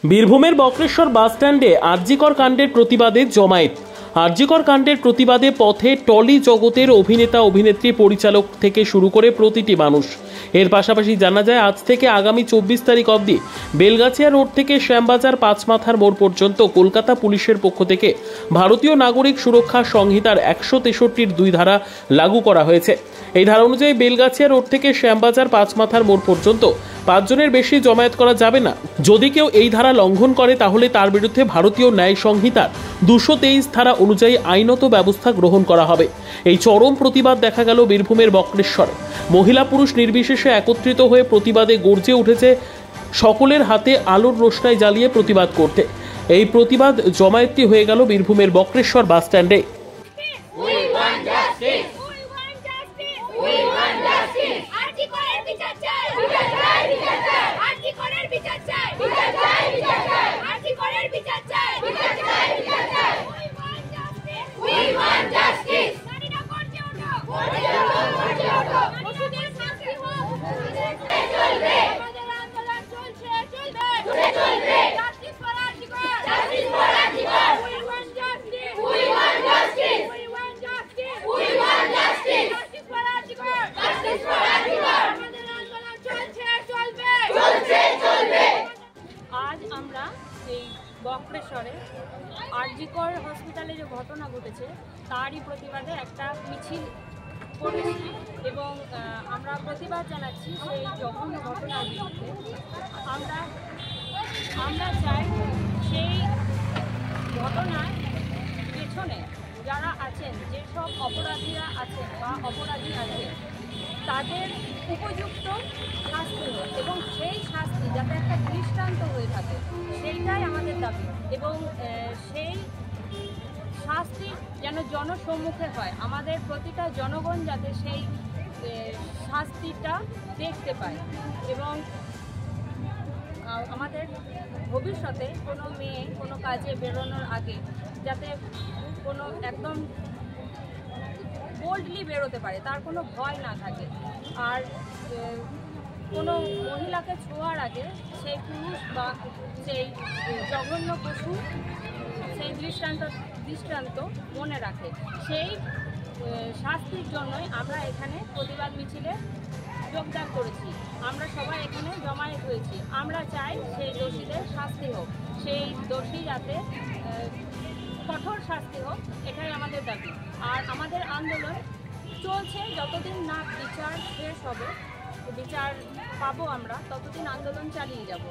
বীরভূমের বক্রেশ্বর বাসস্ট্যান্ডে আরজিকর কাণ্ডের প্রতিবাদে জমায়েত। আরজিকর কাণ্ডের প্রতিবাদে পথে টলি জগতের অভিনেতা অভিনেত্রী পরিচালক থেকে শুরু করে প্রতিটি মানুষ। এর পাশাপাশি জানা যায় আজ থেকে আগামী 24 তারিখ অবধি বেলগাছিয়া রোড থেকে শ্যামবাজার পাঁচমাথার মোড় পর্যন্ত কলকাতা পুলিশের পক্ষ থেকে ভারতীয় নাগরিক সুরক্ষা সংহিতার 163-র 2 ধারা লাগু করা হয়েছে। এই ধারা অনুযায়ী বেলগাছিয়া রোড থেকে শ্যামবাজার পাঁচমাথার মোড় পর্যন্ত 5 জনের বেশি জমায়েত করা যাবে না। যদি কেউ এই ধারা লঙ্ঘন করে তাহলে তার বিরুদ্ধে ভারতীয় ন্যায় সংহিতার 223 ধারা অনুযায়ী আইনত ব্যবস্থা গ্রহণ করা হবে। এই চরম প্রতিবাদ দেখা গেল বীরভূমের বক্রেশ্বরে। মহিলা পুরুষ নির্বিশেষে একত্রিত হয়ে প্রতিবাদে গর্জে উঠেছে, সকলের হাতে আলোর রোশনাই জ্বালিয়ে প্রতিবাদ করতে। এই প্রতিবাদ জমায়েতটি হয়ে গেল বীরভূমের বক্রেশ্বর বাসস্ট্যান্ডে। আজ আমরা এই বক্রেশ্বরে আরজিকর হসপিটালে যে ঘটনা ঘটেছে তারই প্রতিবাদে একটা মিছিল করেছি এবং আমরা প্রতিবাদ জানাচ্ছি সেই জঘন্য ঘটনার বিরুদ্ধে। আমরা চাই সেই ঘটনার পেছনে যারা আছেন, যেসব অপরাধীরা আছেন বা অপরাধী আছেন, তাদের উপযুক্ত শাস্তি হোক এবং সেই শাস্তি যাতে একটা দৃষ্টান্ত হয়ে থাকে, সেইটাই আমাদের দাবি। এবং সেই শাস্তি যেন জনসম্মুখে হয়, আমাদের প্রতিটা জনগণ যাতে সেই শাস্তিটা দেখতে পায় এবং আমাদের ভবিষ্যতে কোনো মেয়ে কোনো কাজে বেরোনোর আগে যাতে কোনো একদম বোল্ডলি বেরোতে পারে, তার কোনো ভয় না থাকে। আর কোনো মহিলাকে ছোঁয়ার আগে সেই পুরুষ বা সেই জঘন্য পশু সেই দৃষ্টান্ত মনে রাখে। সেই শাস্তির জন্যই আমরা এখানে প্রতিবাদ মিছিলে যোগদান করেছি। আমরা সবাই এখানে জমায়েত হয়েছি। আমরা চাই সেই দোষীদের শাস্তি হোক, সেই দোষী যাতে কঠোর শাস্তি হোক, এটাই আমাদের দাবি। আর আমাদের আন্দোলন চলছে, যতদিন না বিচার শেষ হবে, বিচার পাবো আমরা, ততদিন আন্দোলন চালিয়ে যাব।